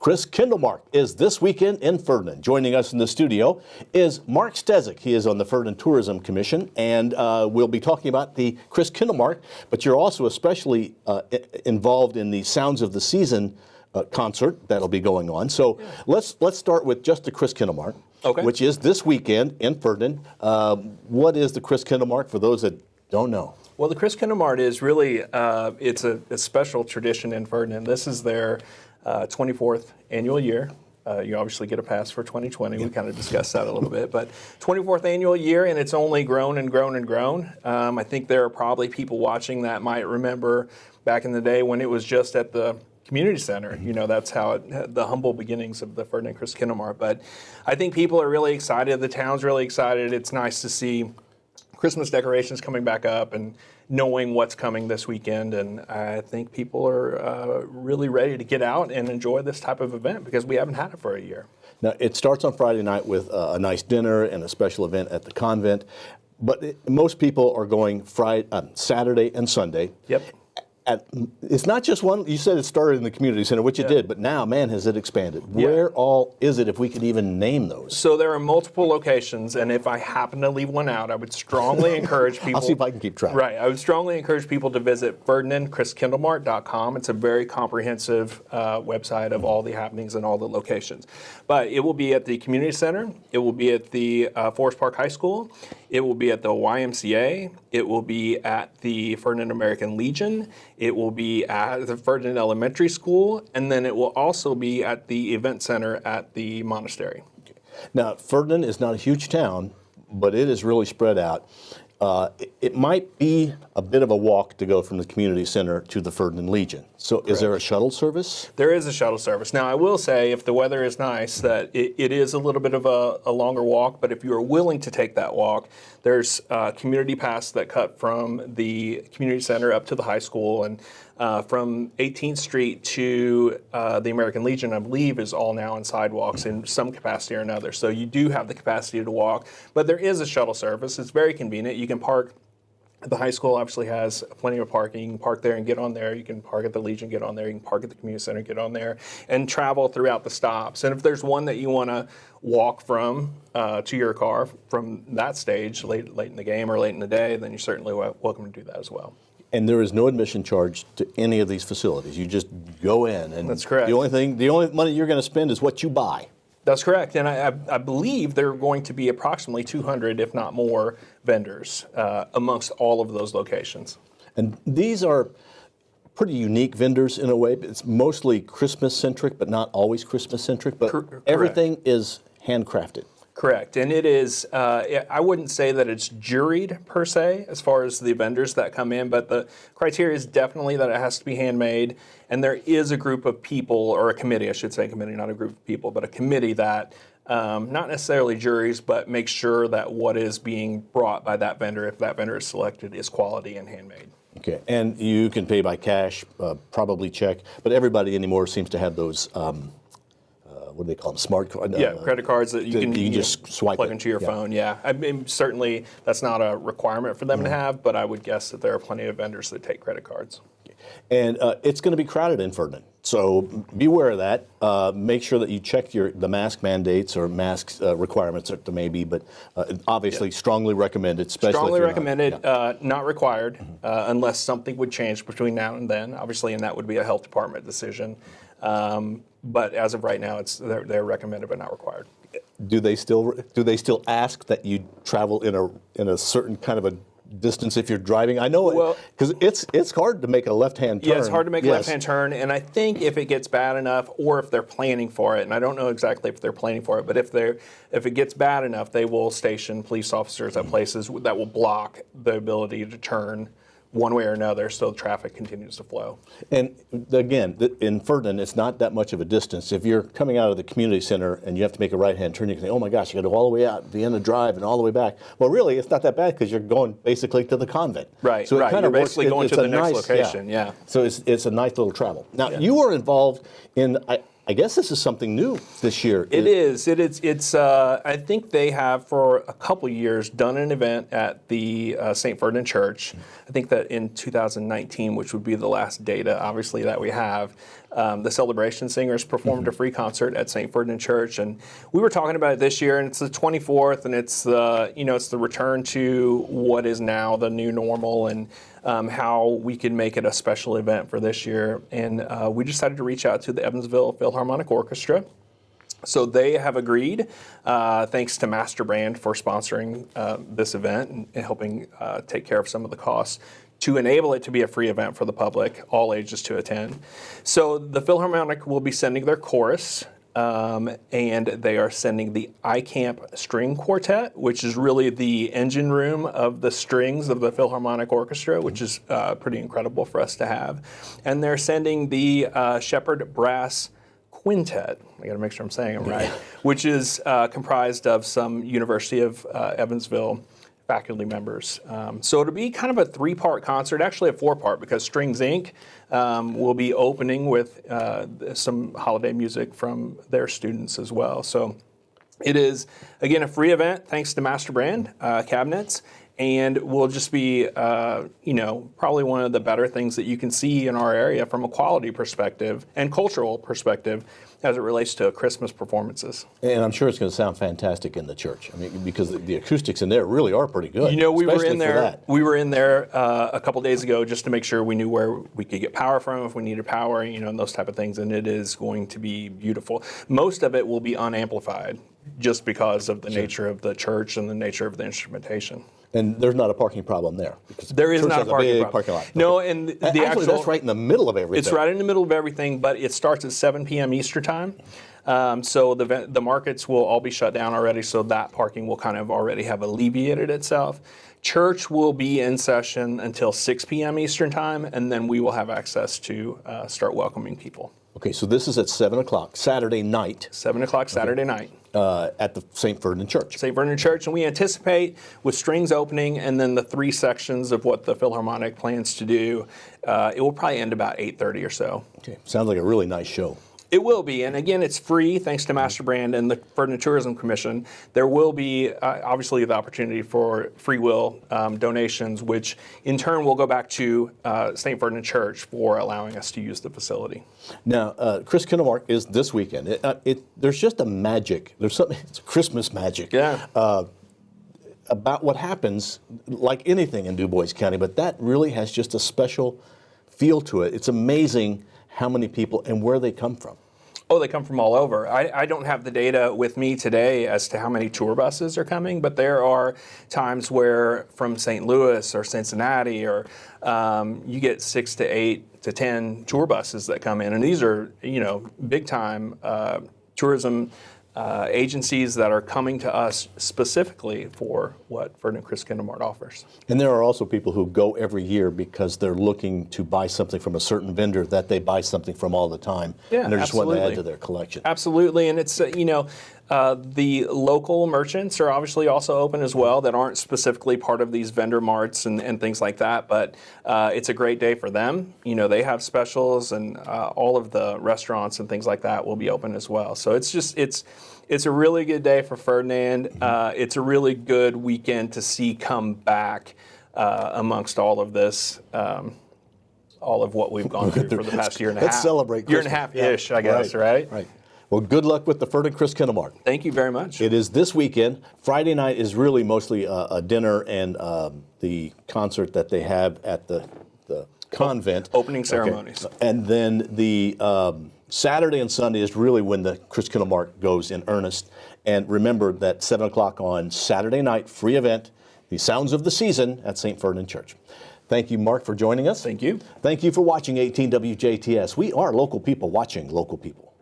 Christkindlmarkt is this weekend in Ferdinand. Joining us in the studio is Marc Steczyk. He is on the Ferdinand Tourism Commission, and we'll be talking about the Christkindlmarkt, but you're also especially involved in the Sounds of the Season concert that'll be going on. So let's start with just the Christkindlmarkt, which is this weekend in Ferdinand. What is the Christkindlmarkt for those that don't know? Well, the Christkindlmarkt is really, it's a special tradition in Ferdinand. This is their 24th annual year. You obviously get a pass for 2020. We kind of discussed that a little bit, but 24th annual year, and it's only grown and grown and grown. I think there are probably people watching that might remember back in the day when it was just at the community center. You know, that's how the humble beginnings of the Ferdinand Christkindlmarkt. But I think people are really excited. The town's really excited. It's nice to see Christmas decorations coming back up and knowing what's coming this weekend, and I think people are really ready to get out and enjoy this type of event because we haven't had it for a year. Now, it starts on Friday night with a nice dinner and a special event at the convent, but most people are going Saturday and Sunday. Yep. It's not just one. You said it started in the community center, which it did, but now, man, has it expanded. Where all is it, if we could even name those? So there are multiple locations, and if I happen to leave one out, I would strongly encourage people. I'll see if I can keep track. Right. I would strongly encourage people to visit FerdinandChristkindlmarkt.com. It's a very comprehensive website of all the happenings and all the locations. But it will be at the community center. It will be at the Forest Park High School. It will be at the YMCA. It will be at the Ferdinand American Legion. It will be at the Ferdinand Elementary School, and then it will also be at the event center at the monastery. Now, Ferdinand is not a huge town, but it is really spread out. It might be a bit of a walk to go from the community center to the Ferdinand Legion. So is there a shuttle service? There is a shuttle service. Now, I will say, if the weather is nice, that it is a little bit of a longer walk, but if you are willing to take that walk, there's community paths that cut from the community center up to the high school, and from 18th Street to the American Legion, I believe, is all now on sidewalks in some capacity or another. So you do have the capacity to walk, but there is a shuttle service. It's very convenient. You can park. The high school obviously has plenty of parking. You can park there and get on there. You can park at the Legion, get on there. You can park at the community center, get on there, and travel throughout the stops. And if there's one that you want to walk from to your car from that stage late in the game or late in the day, then you're certainly welcome to do that as well. And there is no admission charge to any of these facilities. You just go in, and that's correct. The only money you're going to spend is what you buy. That's correct, and I believe there are going to be approximately 200, if not more, vendors amongst all of those locations. And these are pretty unique vendors in a way. It's mostly Christmas-centric, but not always Christmas-centric, but everything is handcrafted. Correct, and it is, I wouldn't say that it's juried per se as far as the vendors that come in, but the criteria is definitely that it has to be handmade, and there is a group of people, or a committee, I should say committee, not a group of people, but a committee that, not necessarily juries, but makes sure that what is being brought by that vendor, if that vendor is selected, is quality and handmade. Okay, and you can pay by cash, probably check, but everybody anymore seems to have those what do they call them? Smart cards? Credit cards that you can just swipe plug into your phone. Yeah, I mean, certainly that's not a requirement for them to have, but I would guess that there are plenty of vendors that take credit cards. And it's going to be crowded in Ferdinand, so beware of that. Make sure that you check the mask mandates or mask requirements that there may be, but obviously strongly recommended. Strongly recommended, not required, unless something would change between now and then, obviously, and that would be a health department decision. But as of right now, they're recommended but not required. Do they still ask that you travel in a certain kind of a distance if you're driving? I know because it's hard to make a left-hand turn. Yeah, it's hard to make a left-hand turn, and I think if it gets bad enough, or if they're planning for it, and I don't know exactly if they're planning for it, but if it gets bad enough, they will station police officers at places that will block the ability to turn one way or another, so traffic continues to flow. And again, in Ferdinand, it's not that much of a distance. If you're coming out of the community center and you have to make a right-hand turn, you can think, oh my gosh, you got to go all the way out, the end of the drive, and all the way back. Well, really, it's not that bad because you're going basically to the convent. Right, so you're basically going to the next location, yeah. So it's a nice little travel. Now, you are involved in, I guess this is something new this year. It is. It's. I think they have for a couple years done an event at the St. Ferdinand Church. I think that in 2019, which would be the last data, obviously, that we have, the Celebration Singers performed a free concert at St. Ferdinand Church, and we were talking about it this year, and it's the 24th, and it's the return to what is now the new normal, and how we could make it a special event for this year. And we decided to reach out to the Evansville Philharmonic Orchestra. So they have agreed, thanks to Master Brand for sponsoring this event and helping take care of some of the costs, to enable it to be a free event for the public, all ages to attend. So the Philharmonic will be sending their chorus, and they are sending the iCamp String Quartet, which is really the engine room of the strings of the Philharmonic Orchestra, which is pretty incredible for us to have. And they're sending the Shepherd Brass Quintet, I got to make sure I'm saying it right, which is comprised of some University of Evansville faculty members. So it'll be kind of a three-part concert, actually a four-part, because Strings Inc. Will be opening with some holiday music from their students as well. So it is, again, a free event thanks to Master Brand Cabinets, and will just be, probably one of the better things that you can see in our area from a quality perspective and cultural perspective as it relates to Christmas performances. And I'm sure it's going to sound fantastic in the church. I mean, because the acoustics in there really are pretty good. We were in there. We were in there a couple days ago just to make sure we knew where we could get power from if we needed power, and those type of things. And it is going to be beautiful. Most of it will be unamplified, just because of the nature of the church and the nature of the instrumentation. And there's not a parking problem there. Because there is church not has a parking big parking lot. No, Okay. and Actually, that's right in the middle of everything. It's right in the middle of everything, but it starts at 7 p.m. Eastern time. So the markets will all be shut down already, so that parking will kind of already have alleviated itself. Church will be in session until 6 p.m. Eastern time, and then we will have access to start welcoming people. Okay, so this is at 7 o'clock, Saturday night. 7 o'clock Saturday night. At the St. Ferdinand Church. St. Ferdinand Church, and we anticipate with strings opening and then the three sections of what the Philharmonic plans to do, it will probably end about 8:30 or so. Okay, sounds like a really nice show. It will be, and again, it's free thanks to Master Brand and the Ferdinand Tourism Commission. There will be obviously the opportunity for free will donations, which in turn will go back to St. Ferdinand Church for allowing us to use the facility. Now, Christkindlmarkt is this weekend. There's just a magic. There's something. It's Christmas magic. Yeah. About what happens, like anything in Du Bois County, but that really has just a special feel to it. It's amazing how many people and where they come from. Oh, they come from all over. I don't have the data with me today as to how many tour buses are coming, but there are times where from St. Louis or Cincinnati or you get 6 to 8 to 10 tour buses that come in. And these are, big time tourism agencies that are coming to us specifically for what Ferdinand Christkindlmarkt offers. And there are also people who go every year because they're looking to buy something from a certain vendor that they buy something from all the time. Yeah, and they're just wanting to absolutely. add to their collection. Absolutely, and it's, the local merchants are obviously also open as well that aren't specifically part of these vendor marts and things like that, but it's a great day for them. They have specials, and all of the restaurants and things like that will be open as well. So it's a really good day for Ferdinand. It's a really good weekend to see come back amongst all of this, all of what we've gone through for the past year and a half. Let's celebrate Year and a Christmas. half-ish, I guess, right? Right. Well, good luck with the Ferdinand Christkindlmarkt. Thank you very much. It is this weekend. Friday night is really mostly a dinner and the concert that they have at the convent. Opening ceremonies. Okay. And then the Saturday and Sunday is really when the Christkindlmarkt goes in earnest. And remember that 7 o'clock on Saturday night, free event, the Sounds of the Season at St. Ferdinand Church. Thank you, Mark, for joining us. Thank you. Thank you for watching 18 WJTS. We are local people watching local people.